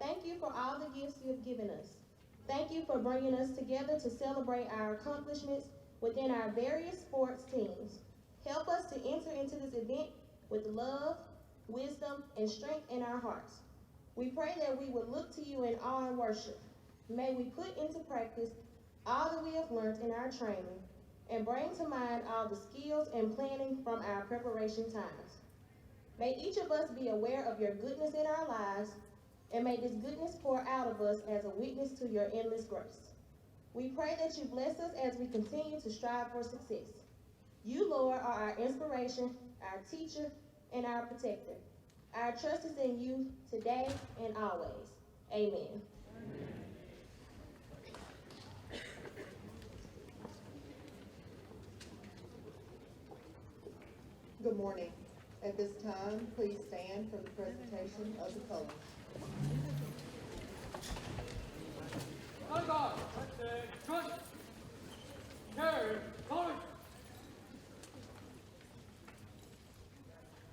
Thank you for all the gifts you have given us. Thank you for bringing us together to celebrate our accomplishments within our various sports teams. Help us to enter into this event with love, wisdom, and strength in our hearts. We pray that we would look to you in awe and worship. May we put into practice all that we have learned in our training and bring to mind all the skills and planning from our preparation times. May each of us be aware of your goodness in our lives, and may this goodness pour out of us as a witness to your endless grace. We pray that you bless us as we continue to strive for success. You, Lord, are our inspiration, our teacher, and our protector. Our trust is in you today and always. Amen. Good morning. At this time, please stand for the presentation of the colors.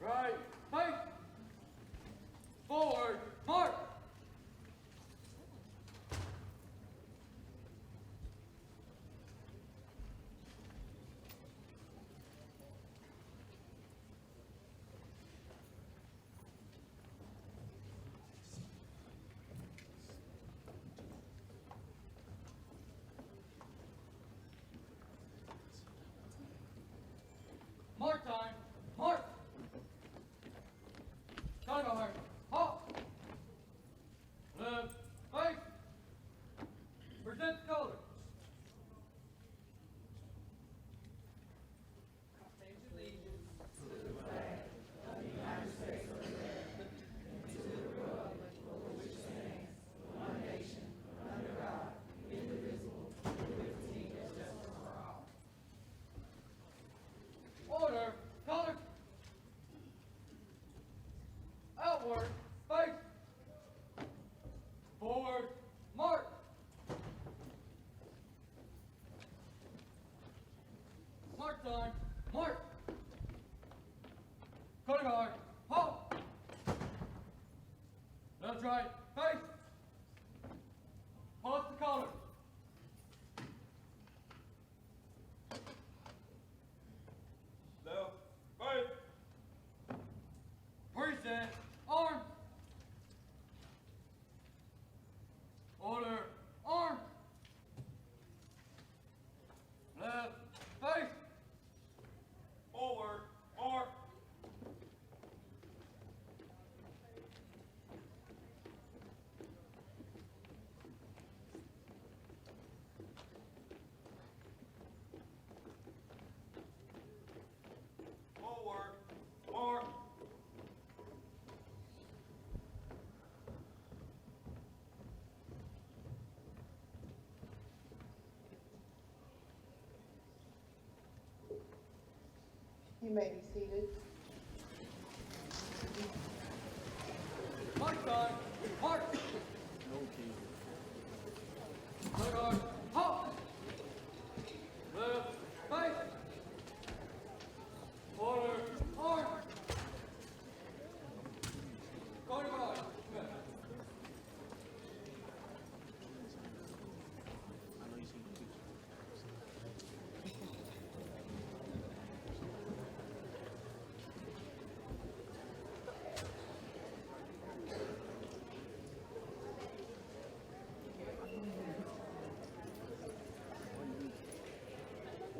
Right, fight. Forward, march. Mark time. Mark. Time hard. Hop. Left. Right. Present color. Order. Color. Outward. Face. Forward. Mark. Mark time. Mark. Cutting hard. Hop. Left, right. Face. Pause the collar. Left, right. Present, arm. Order, arm. Left, face. Forward, mark. Forward, mark. You may be seated. Mark time. Mark. Right arm. Hop. Left. Face. Order. Arm. Going on.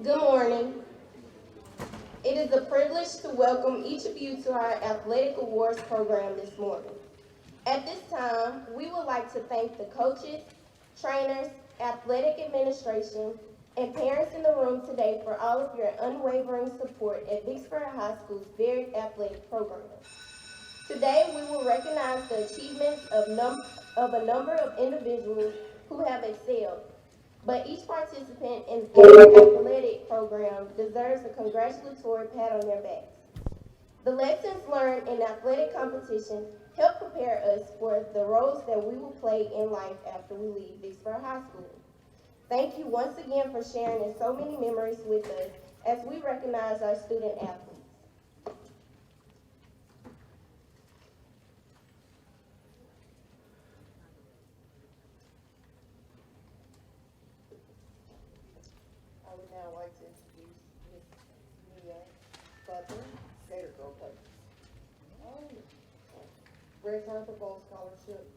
Good morning. It is a privilege to welcome each of you to our Athletic Awards program this morning. At this time, we would like to thank the coaches, trainers, athletic administration, and parents in the room today for all of your unwavering support at Vicksburg High School's varied athletic programs. Today, we will recognize the achievements of a number of individuals who have excelled, but each participant in the athletic program deserves a congratulatory pat on their backs. The lessons learned in athletic competition help prepare us for the roles that we will play in life after we leave Vicksburg High School. Thank you once again for sharing in so many memories with us as we recognize our student athletes. like to introduce Miss Mia Butler, Gator Girl coach. Red Carpet Bowl Scholarship,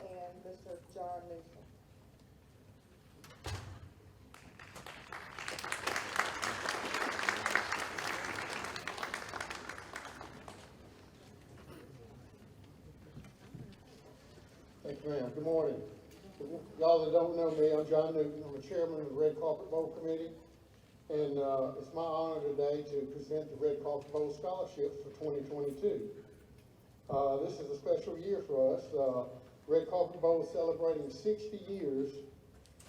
and Mr. John Newsom. Thank you, ma'am. Good morning. Y'all that don't know me, I'm John Newton. I'm the chairman of the Red Carpet Bowl Committee. And it's my honor today to present the Red Carpet Bowl Scholarships for 2022. This is a special year for us. Red Carpet Bowl is celebrating 60 years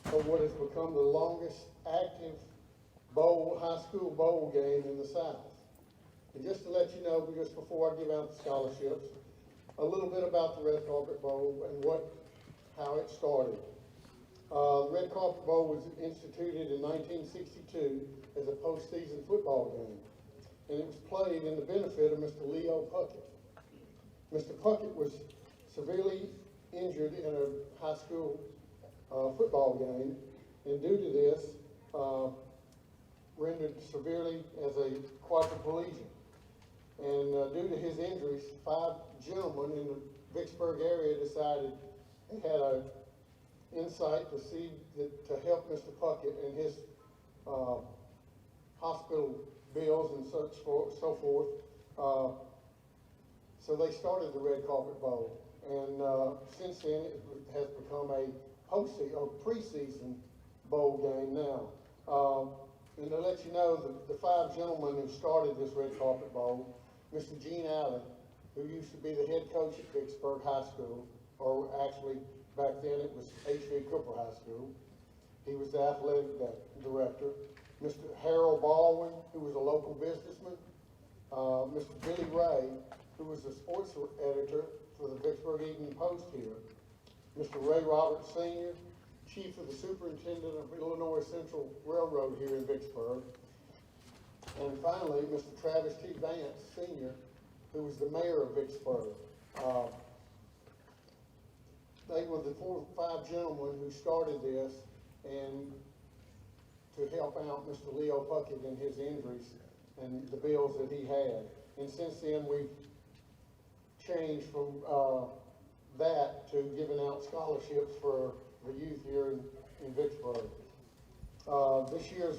of what has become the longest active bowl, high school bowl game in the South. And just to let you know, just before I give out the scholarships, a little bit about the Red Carpet Bowl and how it started. The Red Carpet Bowl was instituted in 1962 as a postseason football game, and it was played in the benefit of Mr. Leo Puckett. Mr. Puckett was severely injured in a high school football game, and due to this, rendered severely as a quadriplegic. And due to his injuries, 5 gentlemen in the Vicksburg area decided they had an insight to see that to help Mr. Puckett and his hospital bills and so forth. So they started the Red Carpet Bowl, and since then it has become a preseason bowl game now. And to let you know, the 5 gentlemen who started this Red Carpet Bowl, Mr. Gene Allen, who used to be the head coach at Vicksburg High School, or actually back then it was H.V. Cooper High School. He was the athletic director. Mr. Harold Baldwin, who was a local businessman. Mr. Billy Ray, who was the sports editor for the Vicksburg Evening Post here. Mr. Ray Roberts Sr., chief of the superintendent of Illinois Central Railroad here in Vicksburg. And finally, Mr. Travis T. Vance Sr., who was the mayor of Vicksburg. They were the 4 or 5 gentlemen who started this and to help out Mr. Leo Puckett and his injuries and the bills that he had. And since then, we've changed from that to giving out scholarships for the youth here in Vicksburg. This year's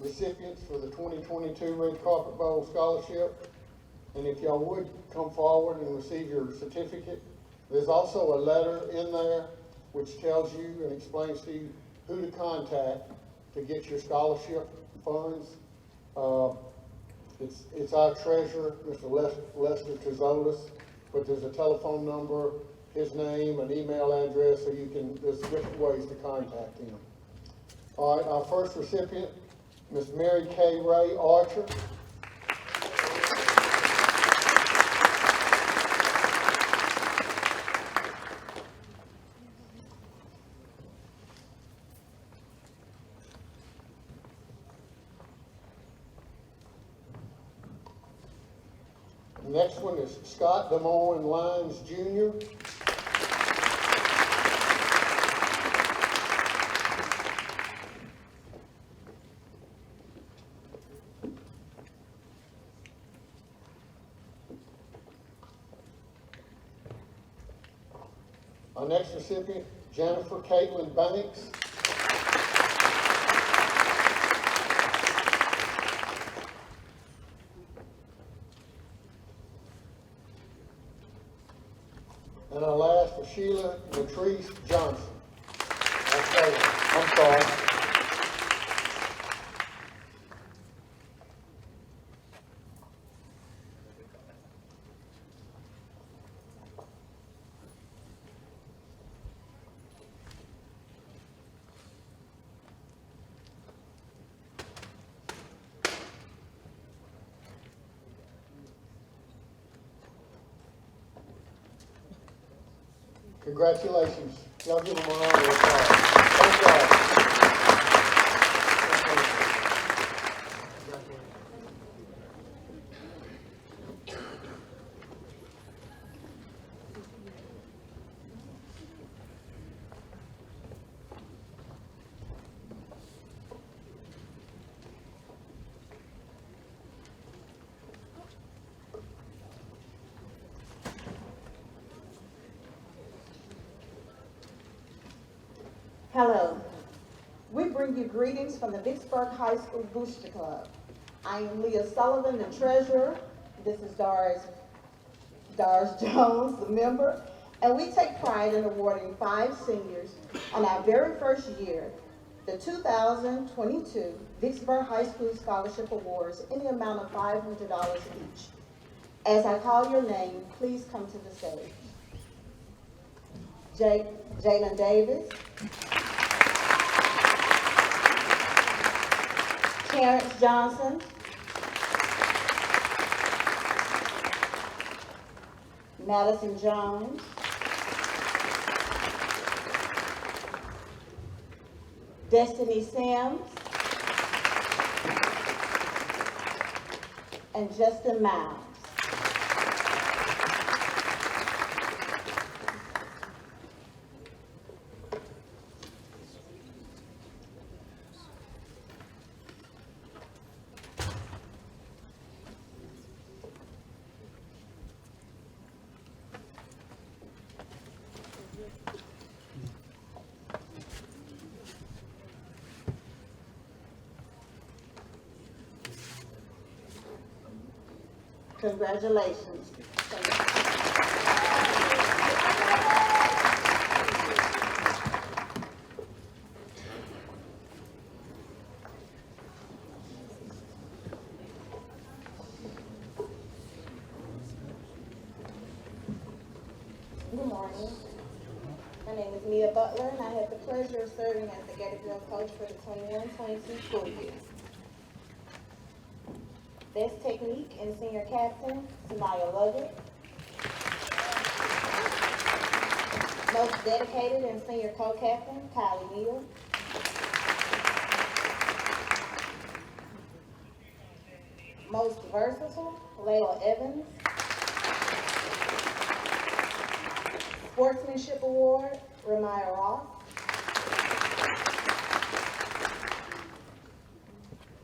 recipients for the 2022 Red Carpet Bowl Scholarship, and if y'all would come forward and receive your certificate, there's also a letter in there which tells you and explains to you who to contact to get your scholarship funds. It's our treasurer, Mr. Lester Tizotis, but there's a telephone number, his name, an email address, so there's different ways to contact him. All right, our first recipient, Miss Mary Kay Ray Archer. The next one is Scott DeMoen Lyons Jr. Our next recipient, Jennifer Caitlin Banks. And our last is Sheila Latrice Johnson. I'm sorry. Congratulations. Y'all give them a round of applause. Thank y'all. Hello. We bring you greetings from the Vicksburg High School Booster Club. I am Leah Sullivan, the treasurer. This is Doris Jones, the member. And we take pride in awarding 5 seniors on our very first year the 2022 Vicksburg High School Scholarship Awards in the amount of $500 each. As I call your name, please come to the stage. Jalen Davis, Terrence Johnson, Madison Jones, Destiny Sims, and Justin Miles. Congratulations. Good morning. My name is Mia Butler, and I have the pleasure of serving as the Gator Girls coach for the 21-22 school year. Best technique and senior captain, Samaya Luggett. Most dedicated and senior co-captain, Kylie Neal. Most versatile, Layla Evans. Sportsmanship Award, Ramaya Ross.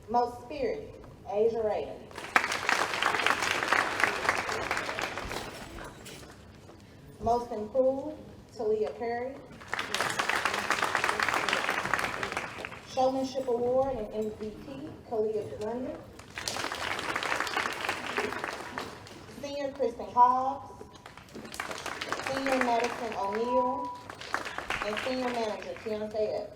Most spirited, Asia Raven. Most improved, Talia Perry. Showmanship Award and MVP, Kalia London. Senior Kristen Hobbs. Senior Madison O'Neill. And Senior Manager Keontae Epps.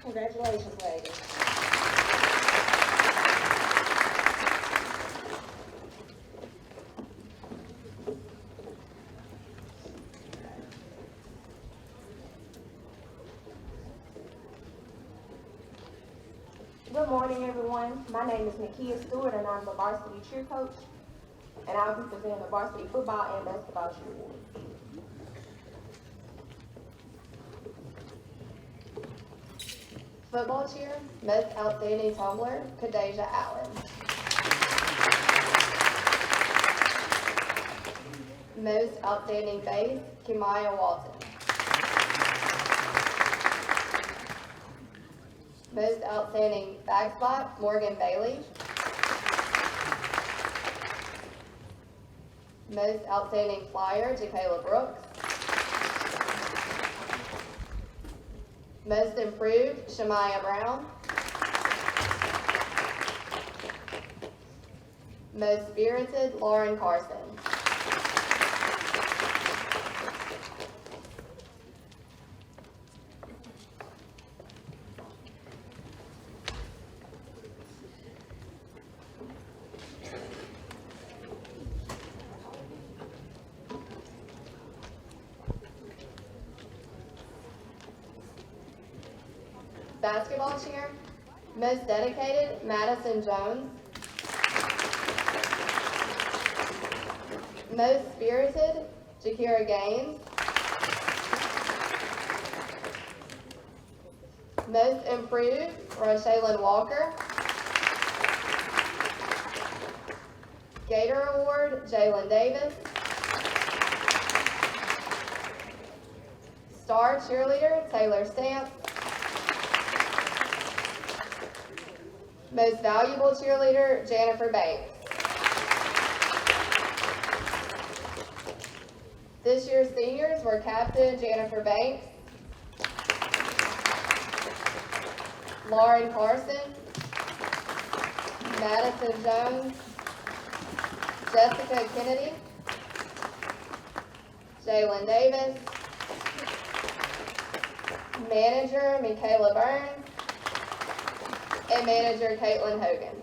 Congratulations, ladies. Good morning, everyone. My name is Nakia Stewart, and I'm the varsity cheer coach, and I'll be presenting the varsity football and basketball cheer awards. Football cheer, most outstanding tumbler, Kadeja Allen. Most outstanding base, Kimaya Walton. Most outstanding bag spot, Morgan Bailey. Most outstanding flyer, Jakayla Brooks. Most improved, Shamaya Brown. Most spirited, Lauren Carson. Basketball cheer, most dedicated, Madison Jones. Most spirited, Jakira Gaines. Most improved, Roshaylin Walker. Gator Award, Jalen Davis. Star Cheerleader, Taylor Stamp. Most Valuable Cheerleader, Jennifer Banks. This year's seniors were Captain Jennifer Banks, Lauren Carson, Madison Jones, Jessica Kennedy, Jalen Davis, Manager Michaela Burns, and Manager Caitlin Hogan.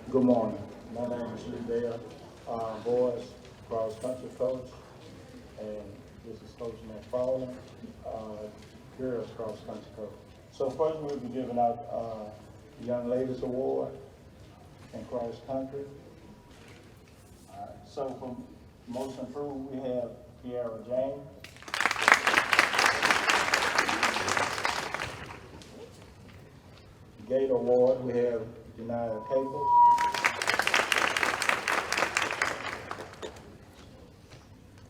Good morning. My name is Lee Dale, boys cross country coach, and this is Coach McFarland, girls cross country coach. So first we'll be giving out the Young Ladies Award in cross country. So for most improved, we have Kiara James. Gator Award, we have Janiyah Capers.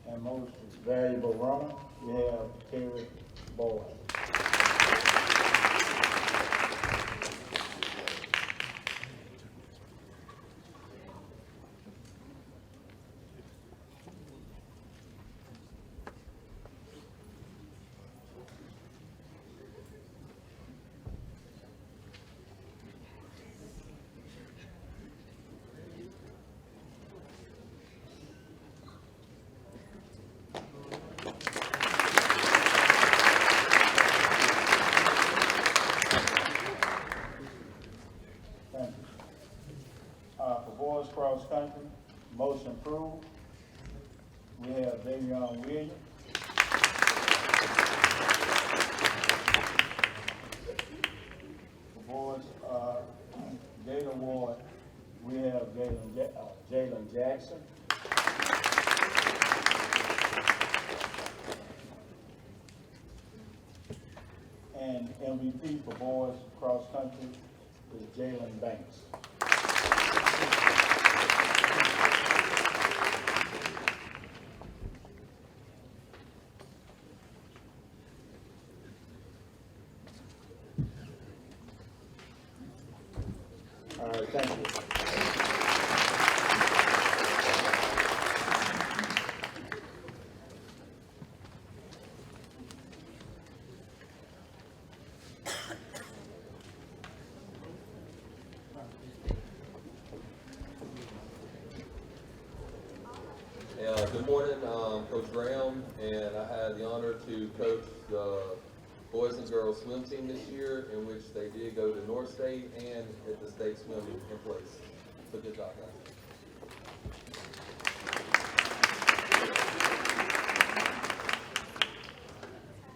And most valuable runner, we have Terry Boyd. Thank you. For boys cross country, most improved, we have Davion Williams. For boys Gator Award, we have Jalen Jackson. And MVP for boys cross country is Jalen Banks. All right, thank you. Good morning, Coach Graham, and I had the honor to coach the boys and girls swim team this year, in which they did go to North State and at the state swim in place. So good job, guys.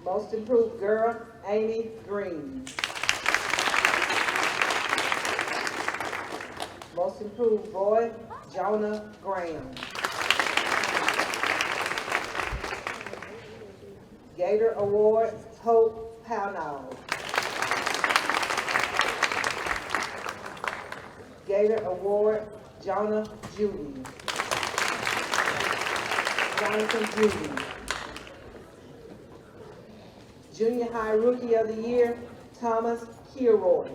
Most improved girl, Amy Green. Most improved boy, Jonah Graham. Gator Award, Hope Pownall. Gator Award, Jonah Judy. Jonathan Judy. Junior High Rookie of the Year, Thomas Kilroy.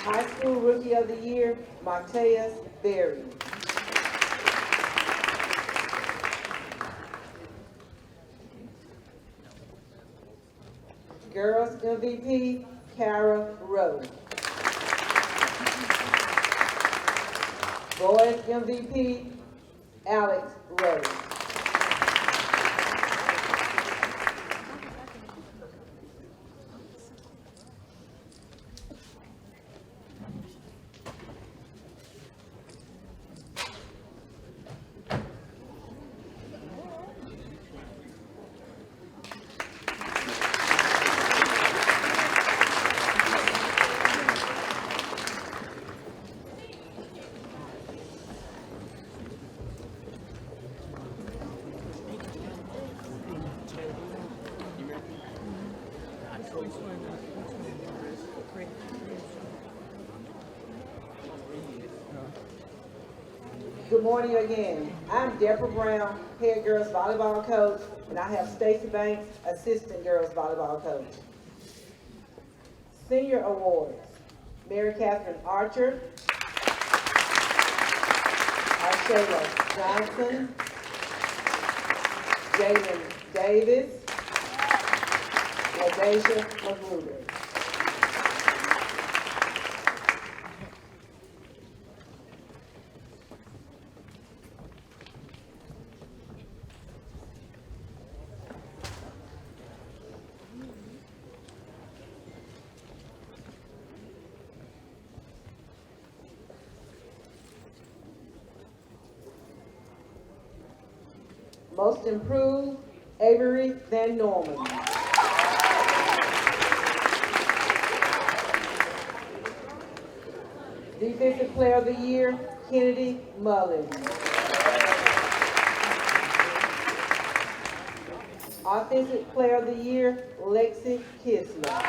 High School Rookie of the Year, Mateus Berry. Girls MVP, Kara Rowe. Boys MVP, Alex Rose. Good morning again. I'm Deborah Brown, head girls volleyball coach, and I have Stacy Banks, assistant girls volleyball coach. Senior awards: Mary Catherine Archer, Shayla Johnson, Jalen Davis, LaDacia Magruder. Most improved, Avery Van Norman. Defensive Player of the Year, Kennedy Mullins. Offensive Player of the Year, Lexi Kisler.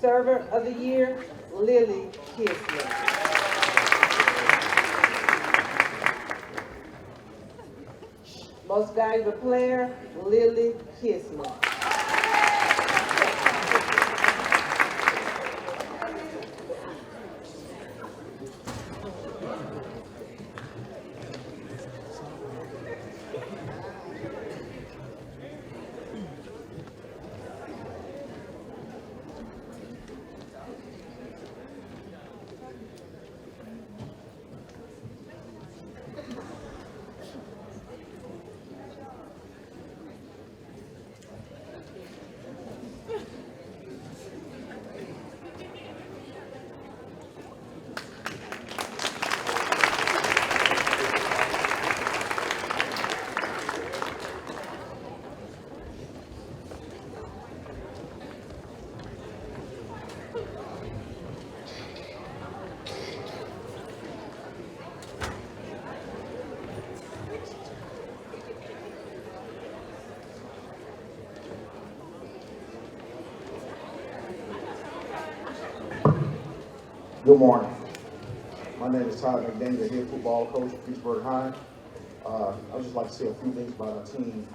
Server of the Year, Lily Kisler. Most valuable player, Lily Kisler. Good morning. My name is Todd McDaniel, head football coach at Vicksburg High. I'd just like to say a few things about our team.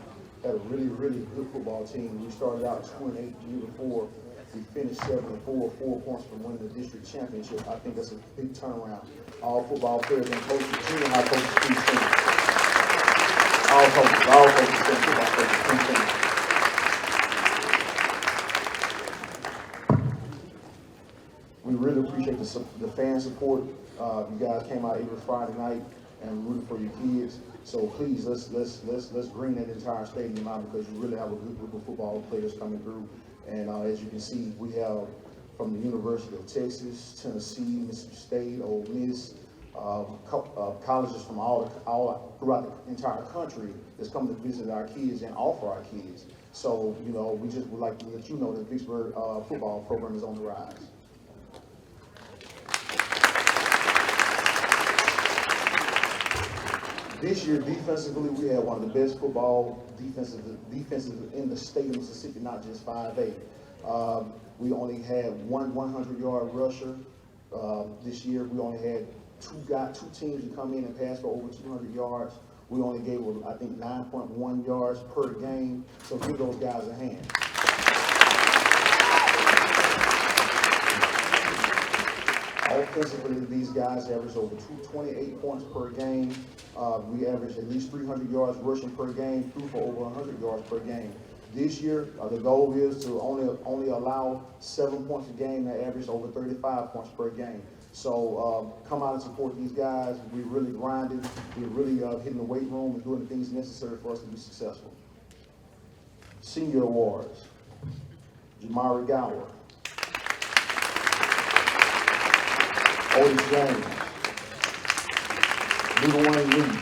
We had a really, really good football team. We started out 2-8 the year before. We finished 7-4, 4 points from winning the district championship. I think that's a big turnaround. All football players and coaches, junior high coaches, team team. All coaches, football coaches, team team. We really appreciate the fan support. You guys came out every Friday night and rooted for your kids. So please, let's bring that entire stadium out, because you really have a good group of football players coming through. And as you can see, we have from the University of Texas, Tennessee, Mississippi State, Ole Miss, colleges from all throughout the entire country that's coming to visit our kids and offer our kids. So, you know, we just would like to let you know that Vicksburg football program is on the rise. This year, defensively, we had one of the best football defenses in the state of Mississippi, not just 5A. We only had one 100-yard rusher. This year, we only had two teams to come in and pass for over 200 yards. We only gave, I think, 9.1 yards per game. So give those guys a hand. Offensively, these guys average over 28 points per game. We average at least 300 yards rushing per game, through for over 100 yards per game. This year, the goal is to only allow 7 points a game and average over 35 points per game. So come out and support these guys. We really grinding. We're really hitting the weight room and doing the things necessary for us to be successful. Senior awards. Jamari Gower. Otis James. Little Wayne Lee.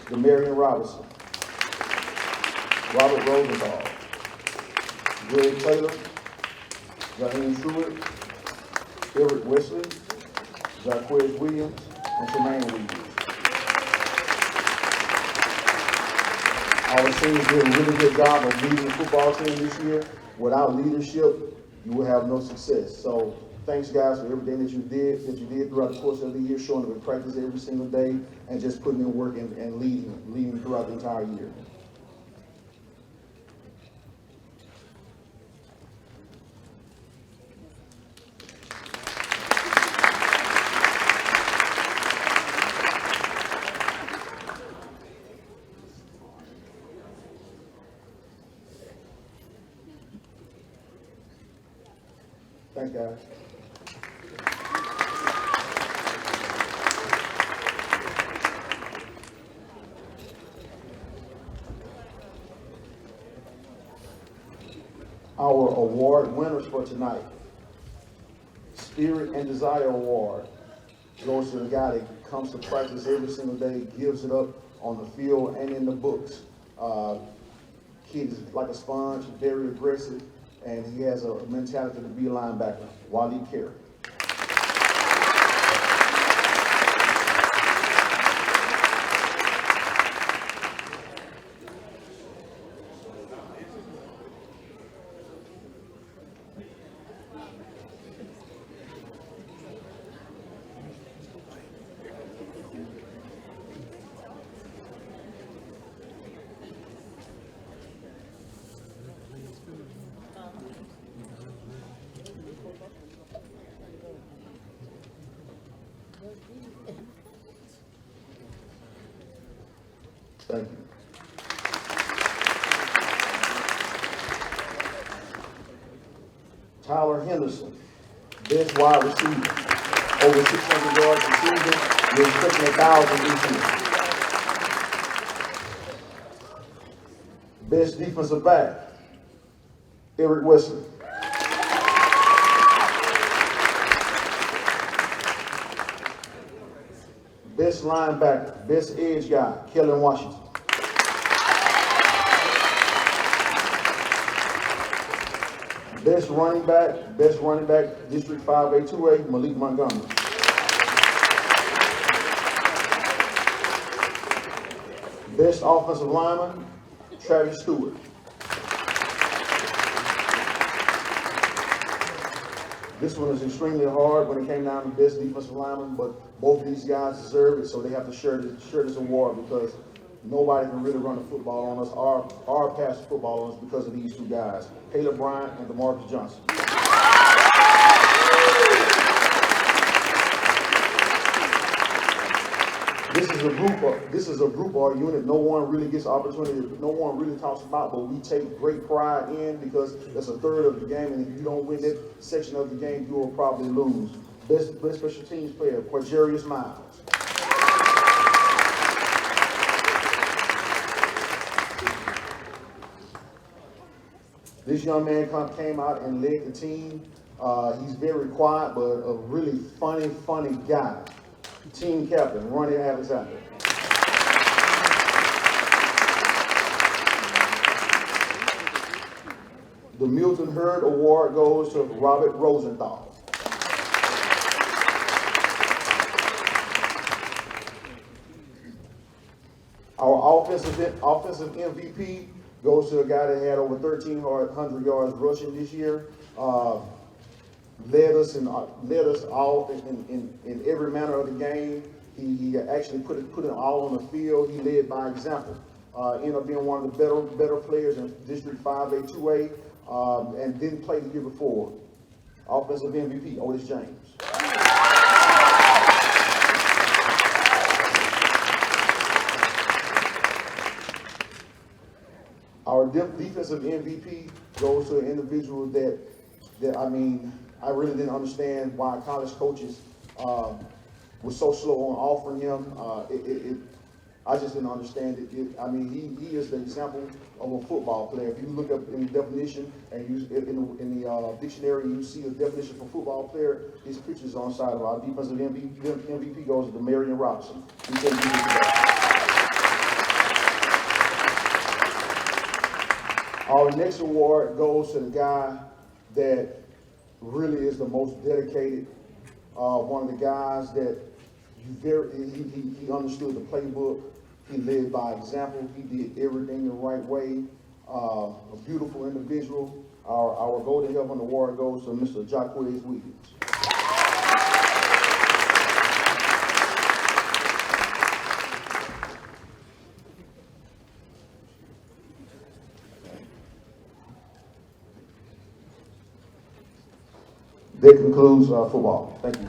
Demarion Robinson. Robert Rosenthal. Greg Taylor. Jaheim Truitt. Eric Wesley. Jaquez Williams. And Tremaine Williams. Our seniors did a really good job of leading the football team this year. Without leadership, you will have no success. So thanks, guys, for everything that you did throughout the course of the year, showing up at practice every single day and just putting in work and leading throughout the entire year. Thanks, guys. Our award winners for tonight. Spirit and Desire Award goes to the guy that comes to practice every single day, gives it up on the field and in the books. Kid is like a sponge, very aggressive, and he has a mentality to be a linebacker. Wally Carey. Thank you. Tyler Henderson, best wide receiver, over 600 yards receiving, we're expecting 1,000 this year. Best defensive back, Eric Wesley. Best linebacker, best edge guy, Kellen Washington. Best running back, District 5A2A, Malik Montgomery. Best offensive lineman, Travis Stewart. This one is extremely hard when it came down to best defensive lineman, but both of these guys deserve it, so they have to share this award because nobody can really run the football on us or pass the football on us because of these two guys, Caleb Bryant and DeMarcus Johnson. This is a group or a unit no one really gets opportunity, no one really talks about, but we take great pride in because that's a third of the game, and if you don't win that section of the game, you will probably lose. Best special teams player, Quajarius Miles. This young man came out and led the team. He's very quiet, but a really funny guy. Team captain, Ronnie Alexander. The Milton Hurd Award goes to Robert Rosenthal. Our offensive MVP goes to a guy that had over 1,300 yards rushing this year. Led us all in every manner of the game. He actually put it all on the field. He led by example. Ended up being one of the better players in District 5A2A, and didn't play the year before. Offensive MVP, Otis James. defensive MVP goes to an individual that I mean, I really didn't understand why college coaches were so slow on offering him. I just didn't understand it. I mean, he is the example of a football player. If you look up in the definition and in the dictionary, you see a definition for football player. His pictures on side of our defensive MVP goes to Marion Robinson. We couldn't do this today. Our next award goes to the guy that really is the most dedicated. One of the guys that he understood the playbook. He led by example. He did everything the right way. A beautiful individual. Our Golden Heaven Award goes to Mr. Jacquez Williams. That concludes football. Thank you.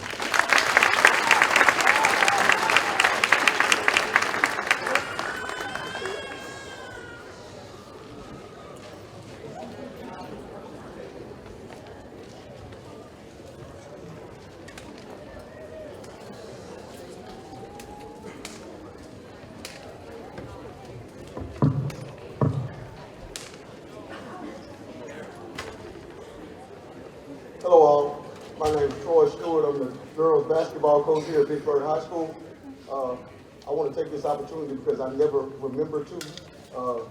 Hello all, my name is Troy Stewart. I'm the girls basketball coach here at Vicksburg High School. I want to take this opportunity because I never remember to.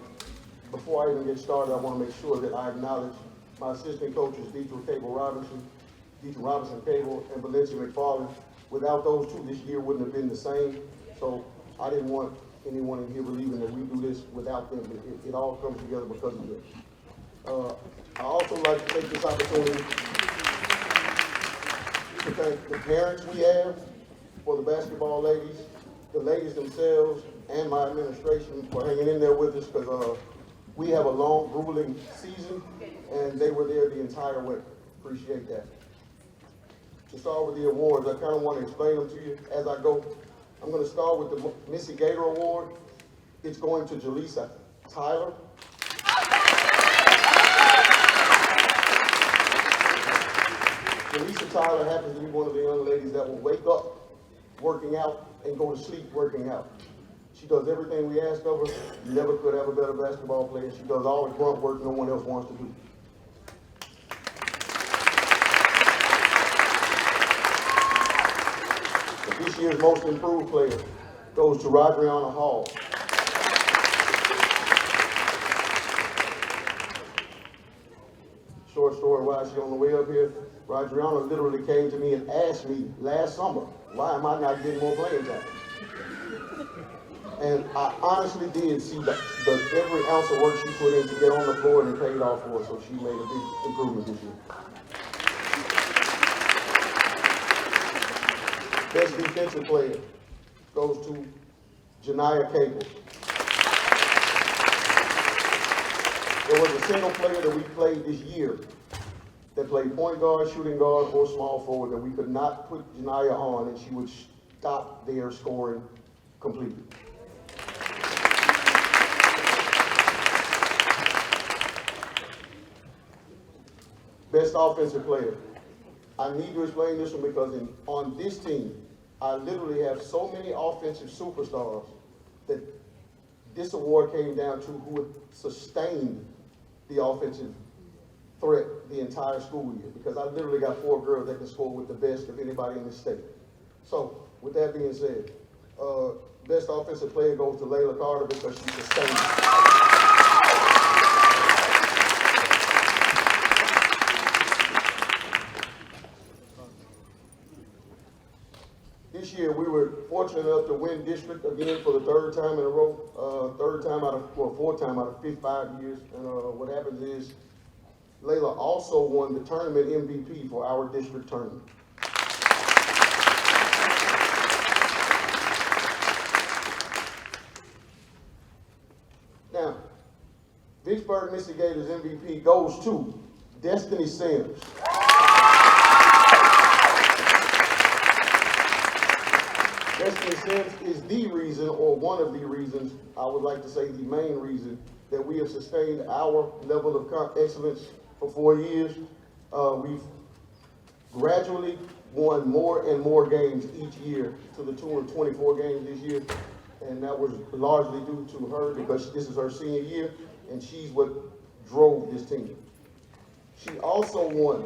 Before I even get started, I want to make sure that I acknowledge my assistant coaches, Deidre Robinson Cable, and Valencia McFarland. Without those two, this year wouldn't have been the same. So I didn't want anyone in here believing that we do this without them. It all comes together because of them. I also like to take this opportunity to thank the parents we have for the basketball ladies, the ladies themselves, and my administration for hanging in there with us because we have a long, grueling season, and they were there the entire way. Appreciate that. To start with the awards, I kind of want to explain them to you as I go. I'm going to start with the Missy Gator Award. It's going to Jaleesa Tyler. Jaleesa Tyler happens to be one of the young ladies that will wake up working out and go to sleep working out. She does everything we ask of her. You never could have a better basketball player. She does all the grunt work no one else wants to do. But this year's most improved player goes to Rodriana Hall. Short story why she's on the way up here. Rodriana literally came to me and asked me last summer, why am I not getting more playing time? And I honestly did see the every ounce of work she put in to get on the floor, and it paid off for her, so she made a big improvement this year. Best defensive player goes to Janiyah Cable. There was a single player that we played this year that played point guard, shooting guard, or small forward that we could not put Janiyah on, and she would stop their scoring completely. Best offensive player. I need to explain this one because on this team, I literally have so many offensive superstars that this award came down to who would sustain the offensive threat the entire school year, because I literally got 4 girls that can score with the best of anybody in the state. So, with that being said, best offensive player goes to Layla Carter because she sustained it. This year, we were fortunate enough to win district again for the 3rd time in a row, 4th time out of 5 years. And what happens is, Layla also won the tournament MVP for our district tournament. Now, Vicksburg Missy Gators MVP goes to Destiny Sims. Destiny Sims is the reason, or one of the reasons, I would like to say the main reason, that we have sustained our level of excellence for 4 years. We've gradually won more and more games each year to the tune of 24 games this year. And that was largely due to her because this is her senior year and she's what drove this team. She also won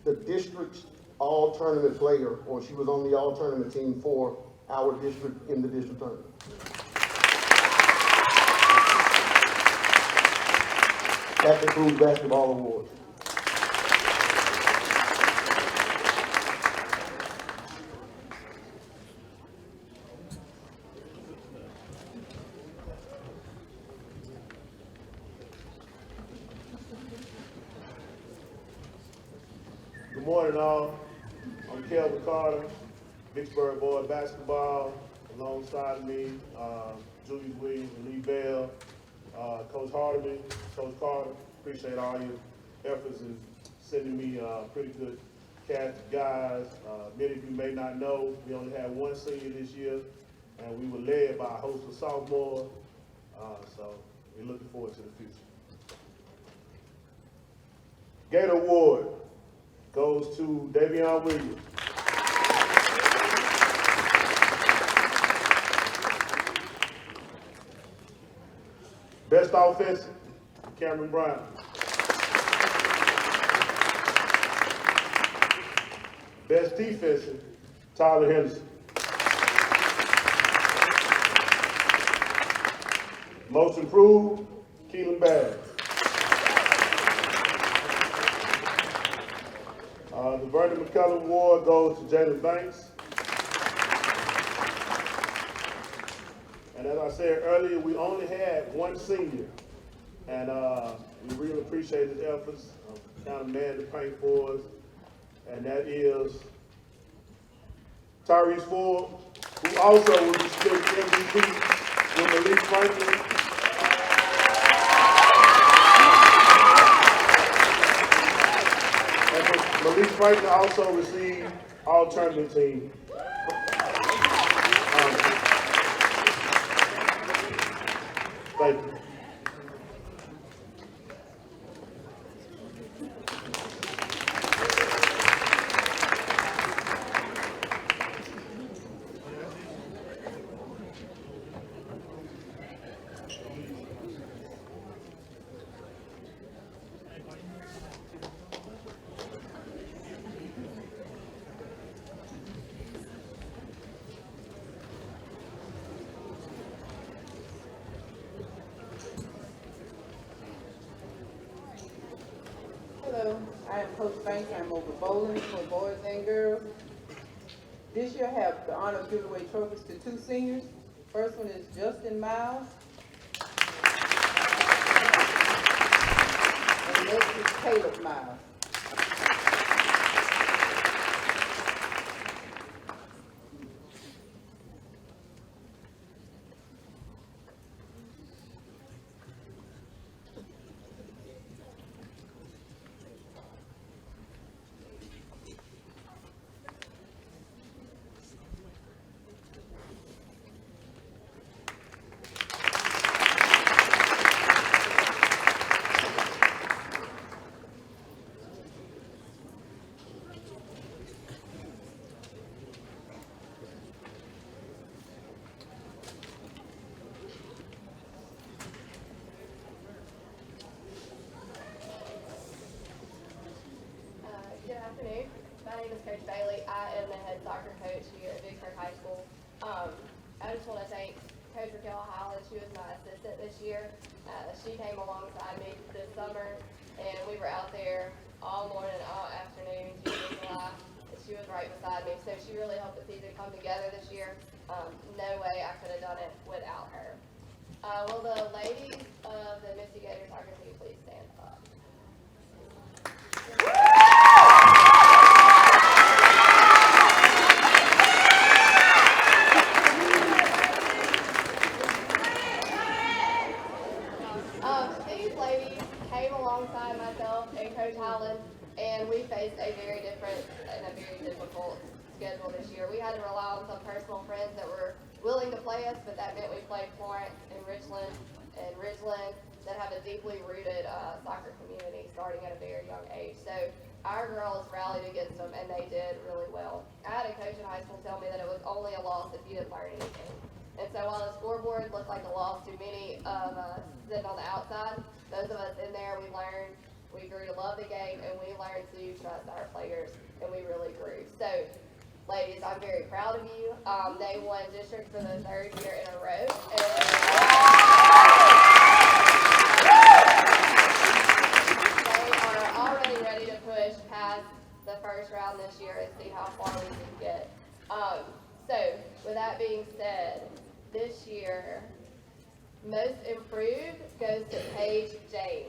the district's all-tournament player, or she was on the all-tournament team for our district in the district tournament. That concludes basketball awards. Good morning, all. I'm Kelvin Carter, Vicksburg boy basketball. Alongside me, Julius Williams and Lee Bell, Coach Hardeman, Coach Carter. Appreciate all your efforts in sending me pretty good cast of guys. Many of you may not know, we only had one senior this year, and we were led by a host of sophomores. So we're looking forward to the future. Gator Award goes to Davion Williams. Best offensive, Cameron Brown. Best defensive, Tyler Henderson. Most improved, Keelan Bass. The Vernon McCullough Award goes to Jalen Banks. And as I said earlier, we only had one senior. And we really appreciate his efforts. Kind of man to paint for us. And that is Tyrese Ford, who also will be split MVP with Malik Franklin. Malik Franklin also received all-tournament team. Thank you. Hello, I am Coach Banks. I'm over bowling for boys and girls. This year I have the honor of giving away trophies to two seniors. First one is Justin Miles. And next is Caleb Miles. Good afternoon. My name is Coach Bailey. I am the head soccer coach here at Vicksburg High School. I just want to thank Coach Raquel Howland. She was my assistant this year. She came alongside me this summer, and we were out there all morning, all afternoon, June and July. She was right beside me, so she really helped the season come together this year. No way I could have done it without her. Will the ladies of the Missy Gator soccer team please stand up? These ladies came alongside myself and Coach Howland, and we faced a very different and a very difficult schedule this year. We had to rely on some personal friends that were willing to play us, but that meant we played Florence and Richland and Ridgeland that have a deeply rooted soccer community starting at a very young age. So our girls rallied against them, and they did really well. I had a coach in high school tell me that it was only a loss if you didn't learn anything. And so while the scoreboard looked like a loss to many of us sitting on the outside, those of us in there, we learned, we grew to love the game, and we learned to trust our players, and we really grew. So, ladies, I'm very proud of you. They won district for the 3rd year in a row. They are already ready to push past the first round this year and see how far we can get. So, with that being said, this year, most improved goes to Paige James.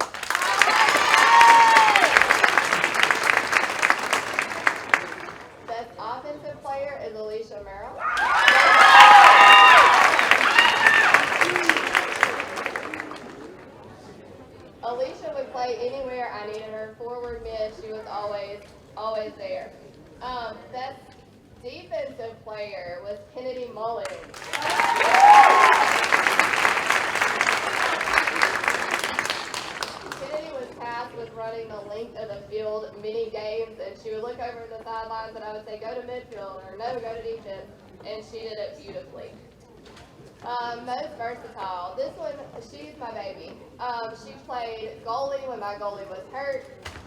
Best offensive player is Alicia Merrill. Alicia would play anywhere I needed her. Forward, mid, she was always there. Best defensive player was Kennedy Mullins. Kennedy was tasked with running the length of the field many games, and she would look over the sidelines and I would say, go to midfield, or no, go to defense, and she did it beautifully. Most versatile. This one, she's my baby. She played goalie when my goalie was hurt.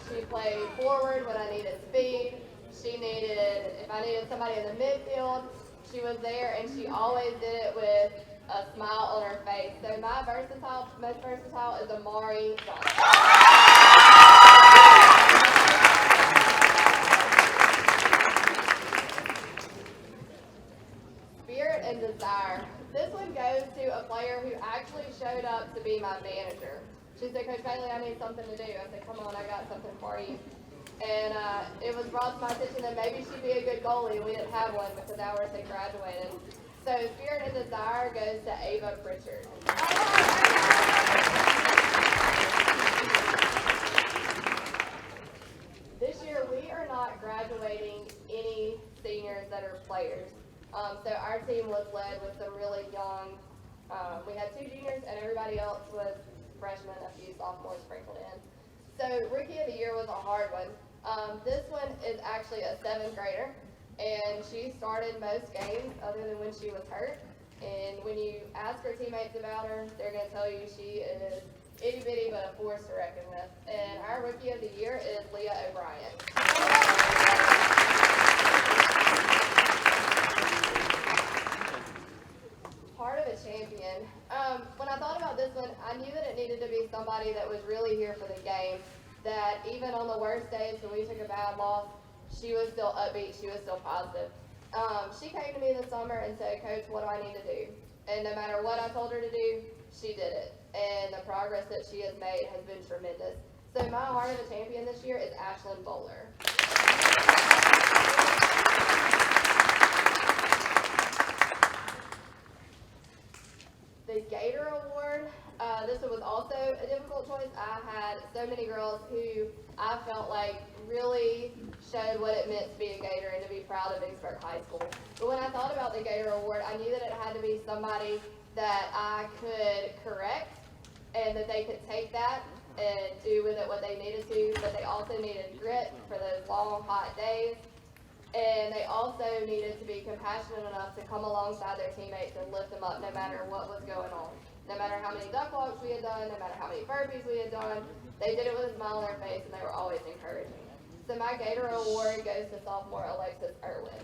She played forward when I needed speed. If I needed somebody in the midfield, she was there, and she always did it with a smile on her face. So my most versatile is Amari Johnson. Spirit and desire. This one goes to a player who actually showed up to be my manager. She said, Coach Bailey, I need something to do. I said, come on, I got something for you. And it was brought to my attention that maybe she'd be a good goalie, and we didn't have one because ours had graduated. So Spirit and Desire goes to Ava Pritchard. This year, we are not graduating any seniors that are players. So our team was led with some really young, we had 2 juniors, and everybody else was freshmen, a few sophomores sprinkled in. So Rookie of the Year was a hard one. This one is actually a 7th grader, and she started most games other than when she was hurt. And when you ask her teammates about her, they're going to tell you she is itty bitty but a force to reckon with. And our Rookie of the Year is Leah O'Brien. Part of a champion. When I thought about this one, I knew that it needed to be somebody that was really here for the game, that even on the worst days when we took a bad loss, she was still upbeat, she was still positive. She came to me this summer and said, Coach, what do I need to do? And no matter what I told her to do, she did it. And the progress that she has made has been tremendous. So my Heart of a Champion this year is Ashlyn Bowler. The Gator Award, this one was also a difficult choice. I had so many girls who I felt like really showed what it meant to be a Gator and to be proud of Vicksburg High School. But when I thought about the Gator Award, I knew that it had to be somebody that I could correct and that they could take that and do with it what they needed to, but they also needed grit for those long, hot days. And they also needed to be compassionate enough to come alongside their teammates and lift them up no matter what was going on. No matter how many duck walks we had done, no matter how many burpees we had done, they did it with a smile on their face and they were always encouraging. So my Gator Award goes to sophomore Alexis Irwin.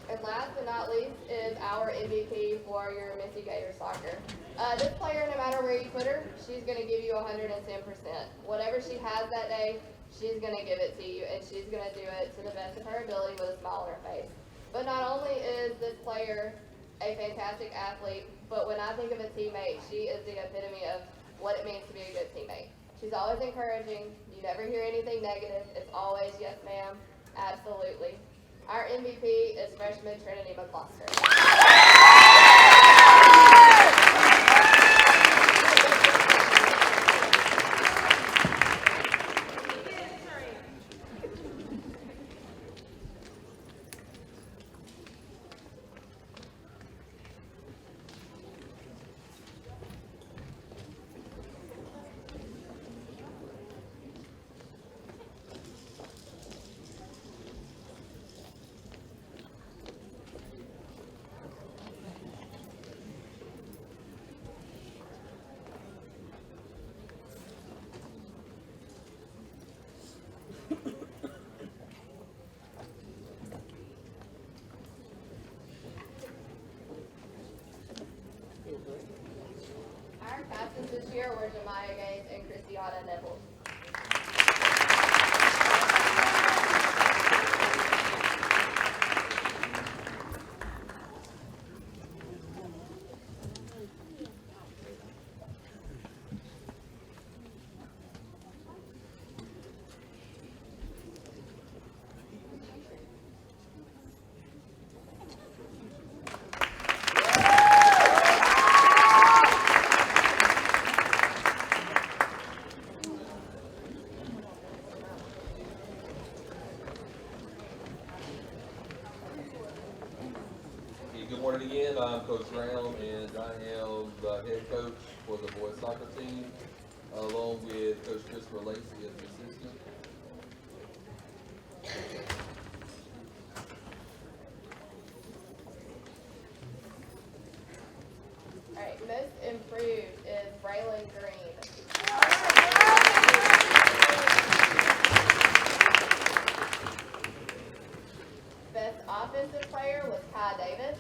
And last but not least is our MVP for your Missy Gator Soccer. This player, no matter where you put her, she's going to give you 110%. Whatever she has that day, she's going to give it to you, and she's going to do it to the best of her ability with a smile on her face. But not only is this player a fantastic athlete, but when I think of a teammate, she is the epitome of what it means to be a good teammate. She's always encouraging. You never hear anything negative. It's always, yes, ma'am, absolutely. Our MVP is freshman Trinity McCluster. this year were Jemiah Gates and Christiana Neville. Good morning again. I'm Coach Brown, and I am the head coach for the boys soccer team, along with Coach Christopher Lacey as the assistant. All right, most improved is Braylon Green. Best offensive player was Kai Davis.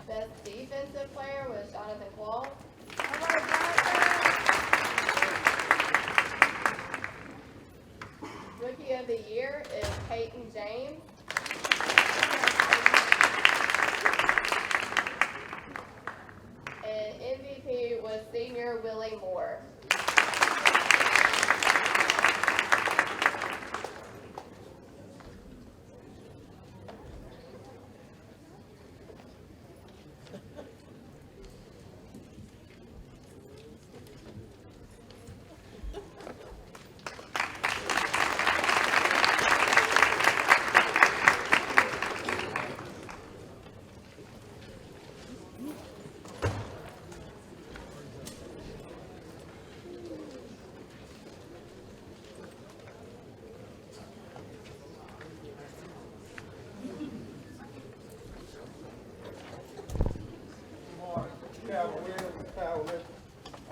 Best defensive player was Jonathan Quall. Rookie of the year is Peyton James. And MVP was senior Willie Moore.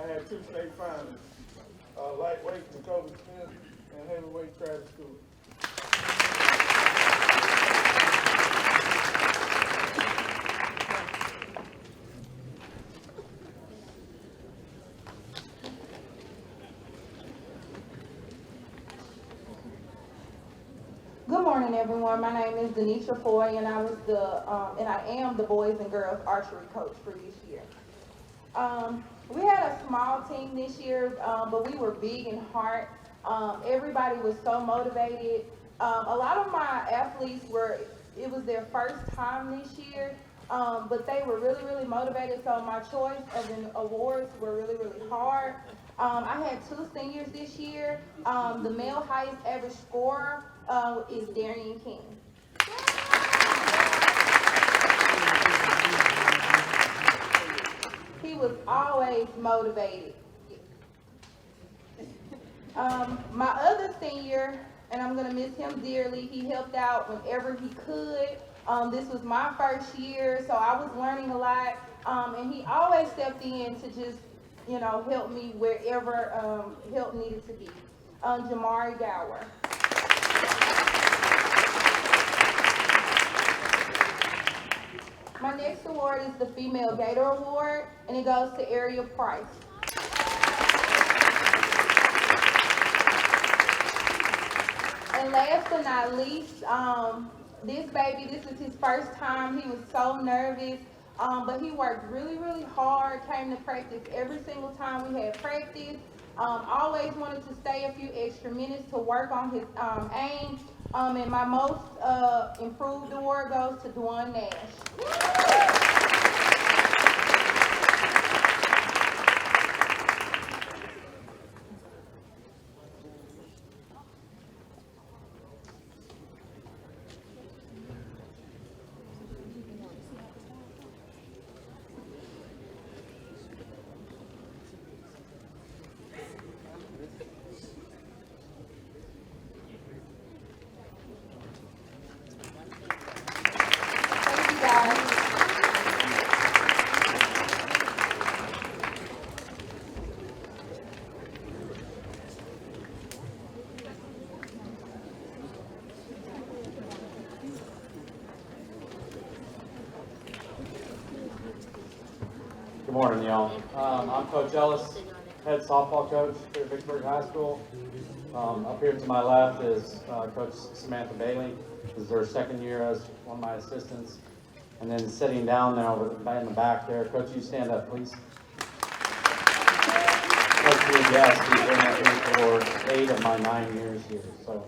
I had 2 state finals, lightweight Jacoby Smith and heavyweight Travis Stewart. Good morning, everyone. My name is Denisha Foy, and I am the boys and girls archery coach for this year. We had a small team this year, but we were big in heart. Everybody was so motivated. A lot of my athletes it was their first time this year, but they were really, really motivated. So my choice of the awards were really, really hard. I had 2 seniors this year. The male highest average scorer is Darian King. He was always motivated. My other senior, and I'm gonna miss him dearly, he helped out whenever he could. This was my first year, so I was learning a lot, and he always stepped in to just, help me wherever help needed to be. Jamari Gower. My next award is the Female Gator Award, and it goes to Ariel Price. And last but not least, this was his first time. He was so nervous, but he worked really, really hard, came to practice every single time we had practice. Always wanted to stay a few extra minutes to work on his aim. And my most improved award goes to Dwan Nash. Thank you, guys. Good morning, y'all. I'm Coach Ellis, head softball coach here at Vicksburg High School. Up here to my left is Coach Samantha Bailey. This is her second year as one of my assistants. And then sitting down there over in the back there, Coach, you stand up, please. Coach Lee Guest, he's been up here for 8 of my 9 years here. So,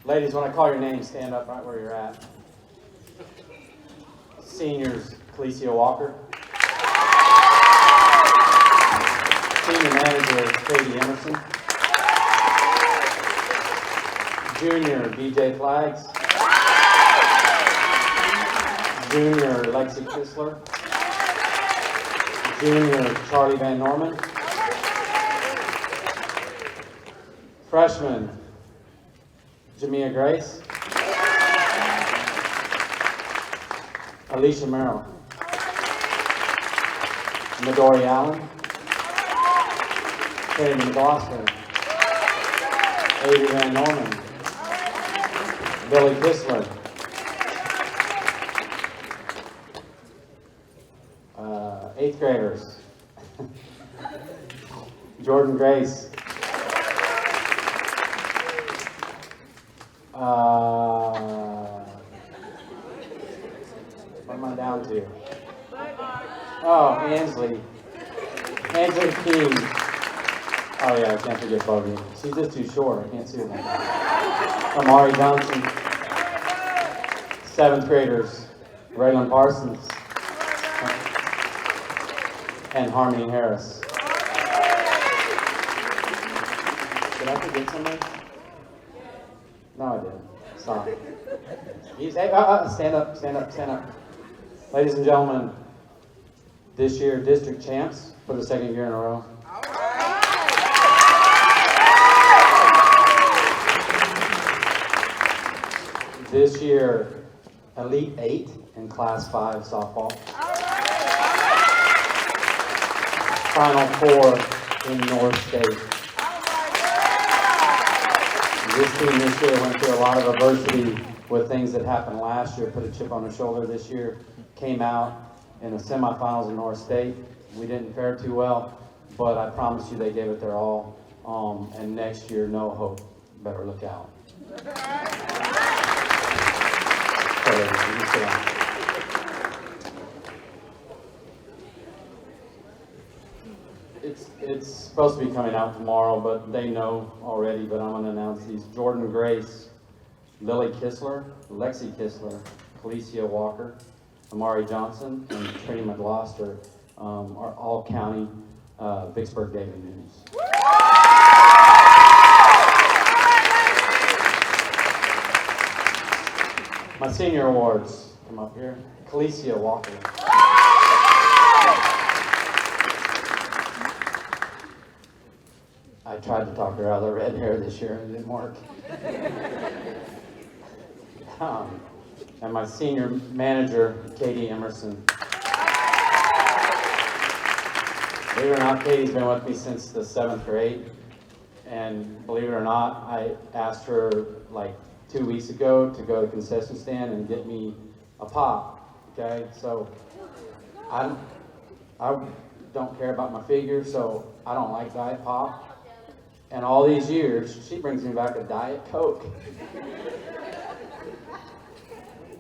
ladies, when I call your name, stand up right where you're at. Seniors, Calicia Walker. Senior manager, Katie Emerson. Junior, BJ Flags. Junior, Lexi Kistler. Junior, Charlie Van Norman. Freshman, Jamia Grace. Alicia Merrill. Midori Allen. Kennedy McGloster. Avery Van Norman. Billy Kistler. Eighth graders. Jordan Grace. What am I down to? Oh, Ansley King. Oh yeah, I can't forget Bogey. She's just too short. I can't see her. Amari Johnson. 7th graders. Raylan Parsons. And Harmony Harris. Did I forget somebody? No, I didn't. Stop. Stand up, stand up, stand up. Ladies and gentlemen, this year district champs for the 2nd year in a row. This year, Elite 8 in Class 5 softball. Final 4 in North State. This team this year went through a lot of adversity with things that happened last year, put a chip on their shoulder this year, came out in the semifinals in North State. We didn't fare too well, but I promise you they gave it their all. And next year, no hope. Better look out. It's supposed to be coming out tomorrow, but they know already, but I'm going to announce these. Jordan Grace, Lily Kistler, Lexi Kistler, Calicia Walker, Amari Johnson, and Trini McGloster are all county Vicksburg Daily News. My senior awards come up here. Calicia Walker. I tried to talk her out of the red hair this year and it didn't work. And my senior manager, Katie Emerson. Believe it or not, Katie's been with me since the 7th grade. And believe it or not, I asked her like 2 weeks ago to go to the concession stand and get me a pop. Okay, so I don't care about my figure, so I don't like Diet Pop. And all these years, she brings me back a Diet Coke.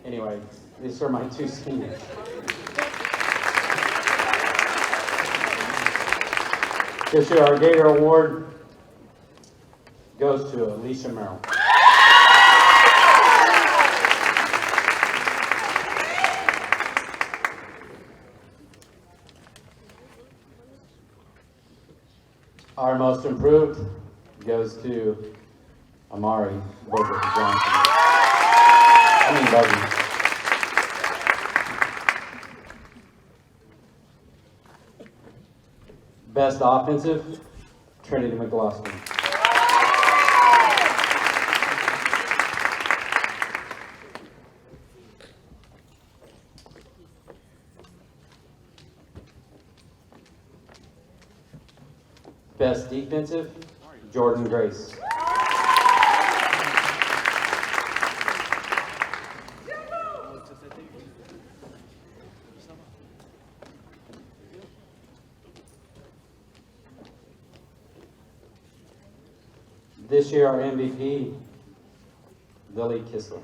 Anyway, these are my 2 seniors. This year, our Gator Award goes to Alicia Merrill. Our most improved goes to Amari Bogey Johnson. Bogey. Best offensive, Trinity McGloster. Best defensive, Jordan Grace. this year, our MVP, Lily Kistler.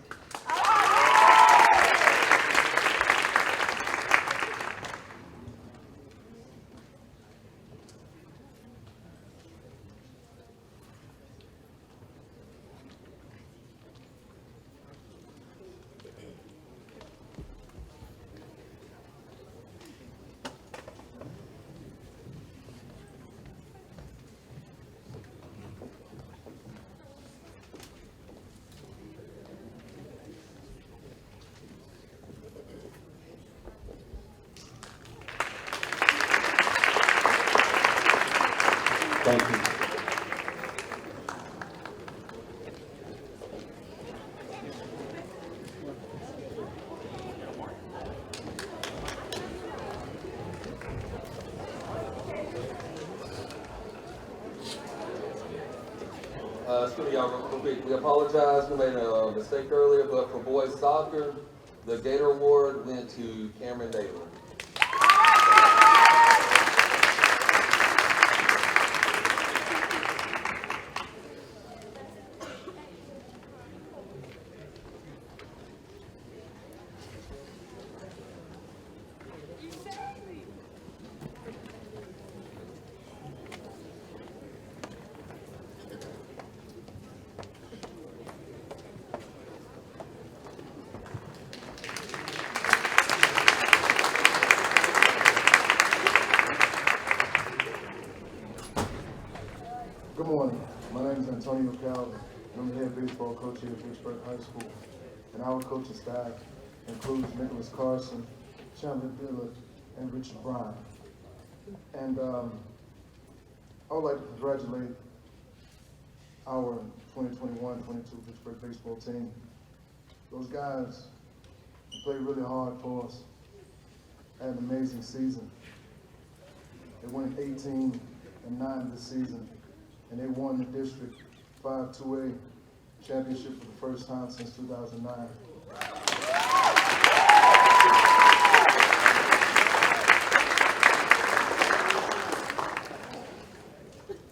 Thank you. Excuse me, y'all, real quick. We apologize. We made a mistake earlier, but for boys soccer, the Gator Award went to Cameron Daly. Good morning. My name is Antonio Calvin. I'm the head baseball coach here at Vicksburg High School. And our coaching staff includes Nicholas Carson, Chandler Dillard, and Richard Bryan. And I would like to congratulate our 2021-22 Vicksburg baseball team. Those guys played really hard for us, had an amazing season. They went 18-9 this season, and they won the District 5-2A championship for the first time since 2009.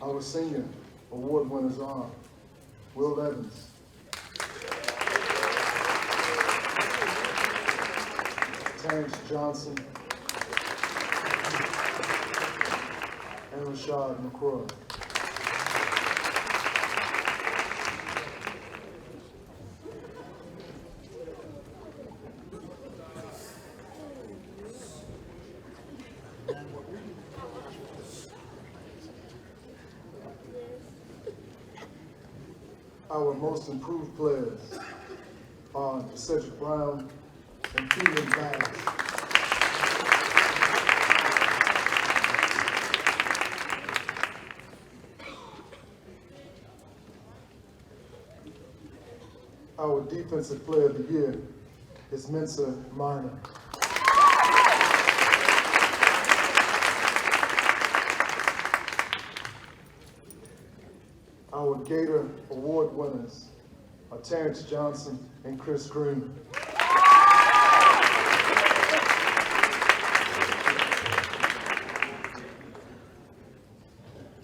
Our senior award winners are Will Evans, Terrence Johnson, and Rashad McCroy. Our most improved players are Cedric Brown and Keelan Bass. Our defensive player of the year is Mensa Marner. Our Gator Award winners are Terrence Johnson and Chris Green.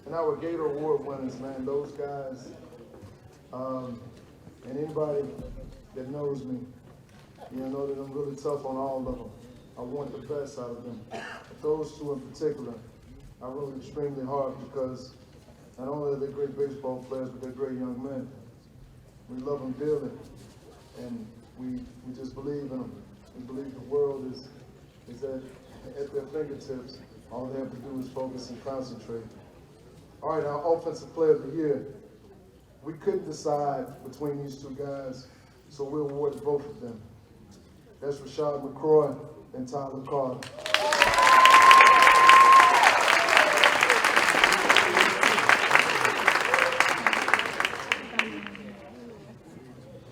And our Gator Award winners, man, those guys, and anybody that knows me, you know that I'm really tough on all of them. I want the best out of them. But those two in particular, I rode extremely hard because not only are they great baseball players, but they're great young men. We love them dearly, and we just believe in them. We believe the world is at their fingertips. All they have to do is focus and concentrate. All right, our offensive player of the year. We couldn't decide between these two guys, so we awarded both of them. That's Rashad McCroy and Tyler Carter.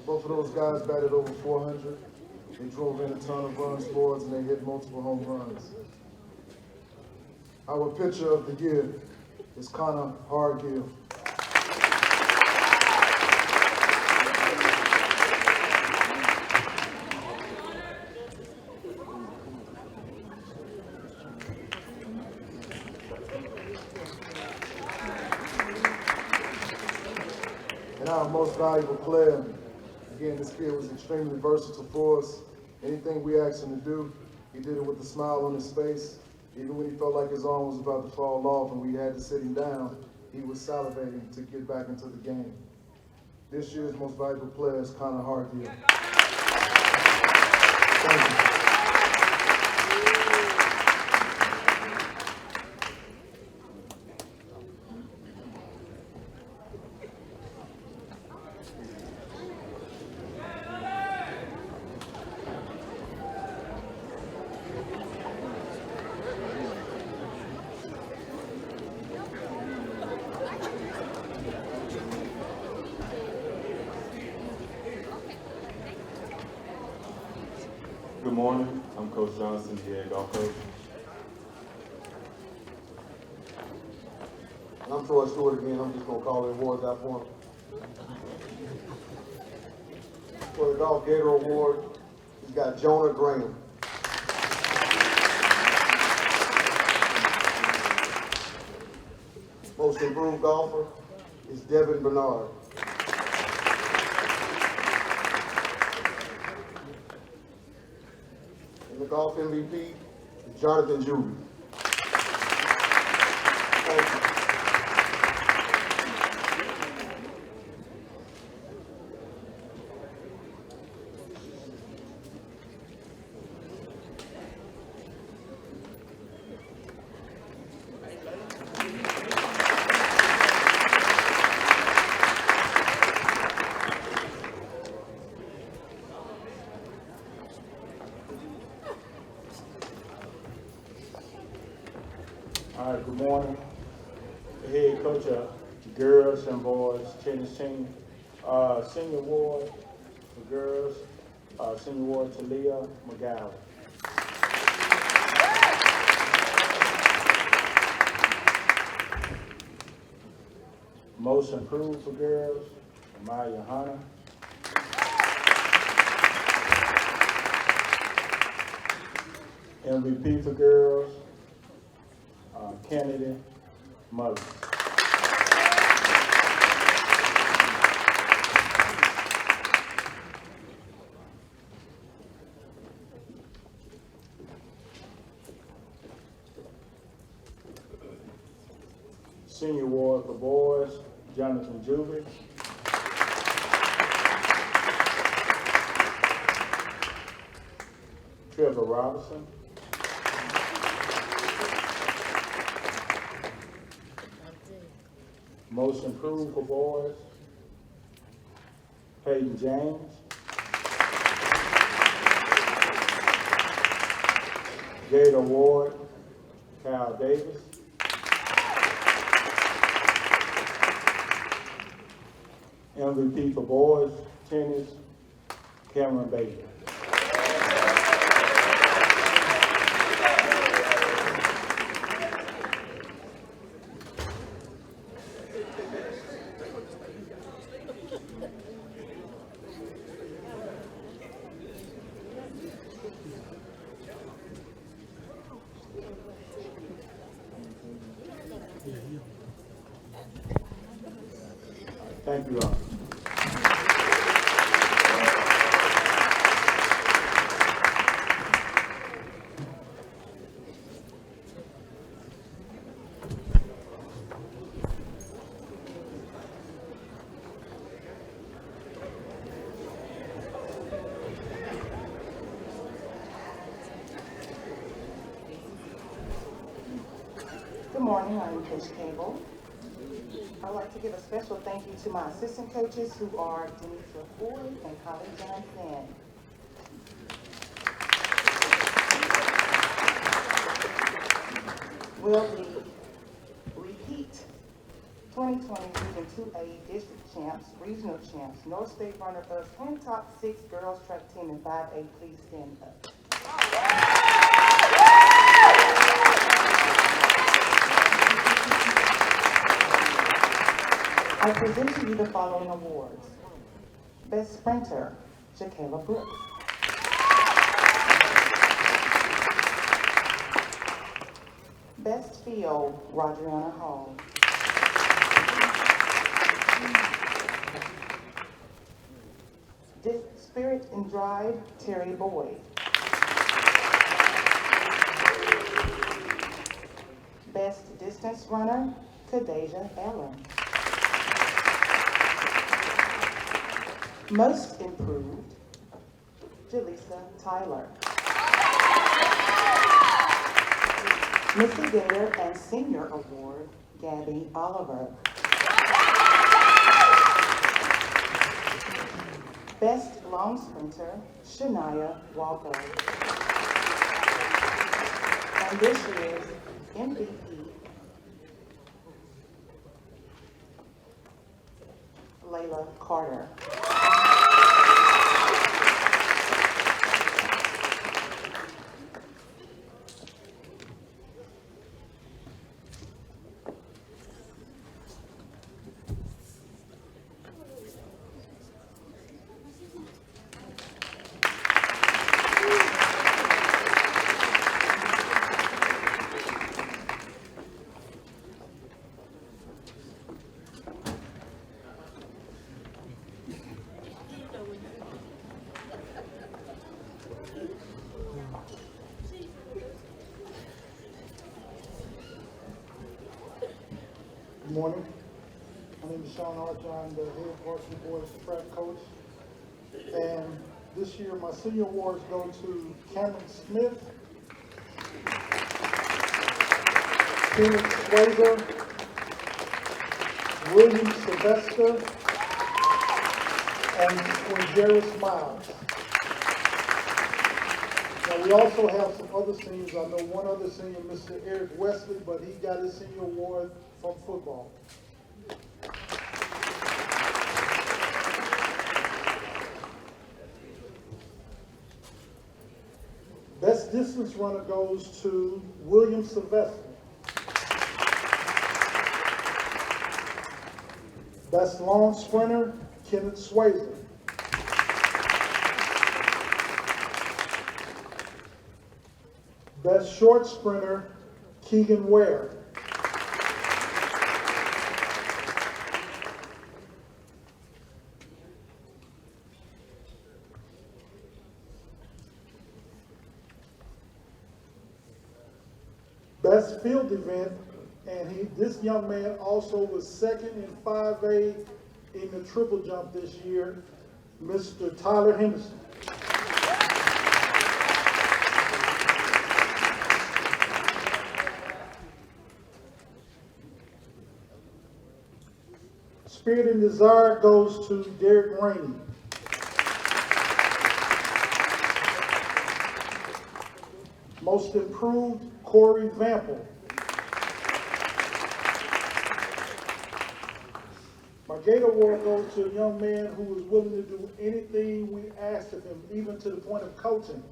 Both of those guys batted over 400. They drove in a ton of runs, boards, and they hit multiple home runs. Our pitcher of the year is Connor Hargill. Now, most valuable player. Again, this kid was extremely versatile for us. Anything we asked him to do, he did it with a smile on his face. Even when he felt like his arm was about to fall off and we had to sit him down, he was salivating to get back into the game. This year's most valuable player is Connor Hargill. Thank you. Good morning, I'm Coach Johnson, the head golf coach. And I'm Troy Stewart again, I'm just gonna call the awards out for him. For the Golf Gator Award, he's got Jonah Graham. Most improved golfer is Devin Bernard. And the golf MVP is Jonathan Juby. Thank you. All right, good morning. The head coach of girls and boys tennis team. Senior award for girls, senior award to Leah McGowan. Most improved for girls, Amaya Hunter. MVP for girls, Kennedy Mullins. Senior award for boys, Jonathan Juby. Trevor Robinson. Most improved for boys, Peyton James. Gator Award, Kyle Davis. MVP for boys, tennis, Cameron Bailey. Thank you all. Good morning, I'm Coach Cable. I'd like to give a special thank you to my assistant coaches who are Denisha Ford and Holly Johnson. Will the repeat 2020 Region 2A District Champs, Regional Champs, North State runner-ups, and top 6 girls track team in 5A please stand up? I present to you the following awards. Best Sprinter, Jakayla Brooks. Best Field, Rodriana Hall. in Drive, Terry Boyd. Best Distance Runner, Kadeja Allen. Most Improved, Jaleesa Tyler. Mitigator and Senior Award, Gabby Oliver. Best Long Sprinter, Shania Walker. And this year's MVP, Layla Carter. Good morning. My name is Sean Archer. I'm the head varsity boys track coach. And this year, my senior awards go to Cameron Smith, Phoenix Swayzer, William Sylvester, and Quinjeris Miles. Now, we also have some other seniors. I know one other senior, Mr. Eric Wesley, but he got his senior award from football. Best distance runner goes to William Sylvester. Best long sprinter, Kenneth Swayzer. Best short sprinter, Keegan Ware. Best field event, and this young man also was second in 5A in the triple jump this year, Mr. Tyler Henderson. Spirit and Desire goes to Derek Rainey. Most Improved, Corey Vample. My Gate Award goes to a young man who was willing to do anything we asked of him, even to the point of coaching.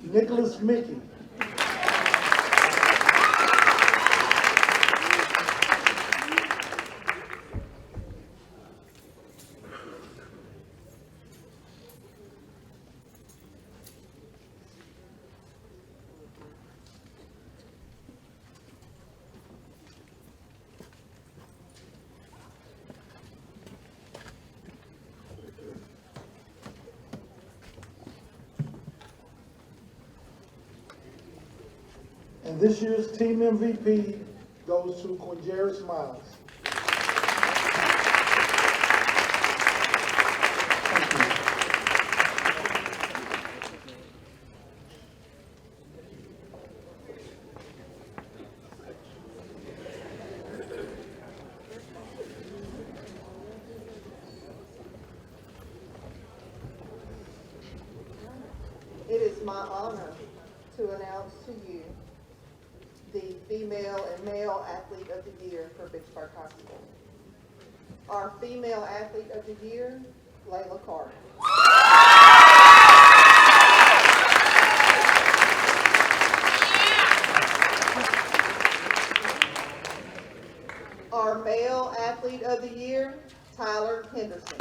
Nicholas Mickey. And this year's team MVP goes to Quinjeris Miles. It is my honor to announce to you the Female and Male Athlete of the Year for Vicksburg High School. Our Female Athlete of the Year, Layla Carter. Our Male Athlete of the Year, Tyler Henderson.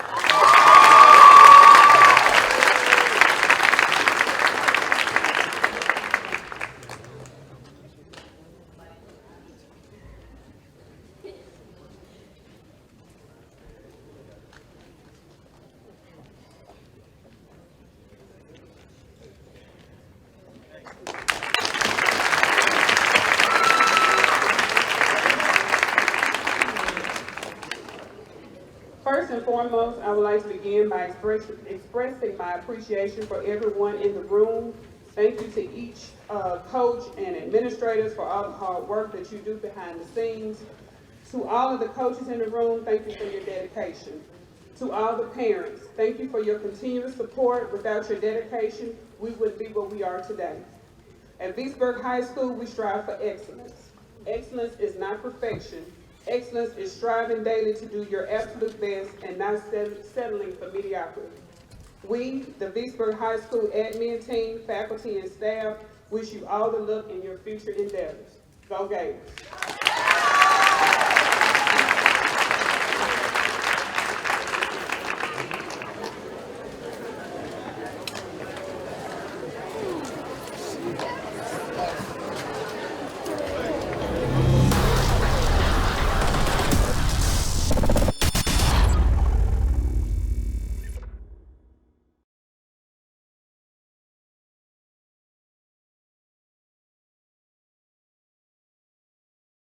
and foremost, I would like to begin by expressing my appreciation for everyone in the room. Thank you to each coach and administrators for all the hard work that you do behind the scenes. To all of the coaches in the room, thank you for your dedication. To all the parents, thank you for your continuous support. Without your dedication, we wouldn't be where we are today. At Vicksburg High School, we strive for excellence. Excellence is not perfection. Excellence is striving daily to do your absolute best and not settling for mediocrity. We, the Vicksburg High School admin team, faculty, and staff, wish you all the luck in your future endeavors. Go Gators!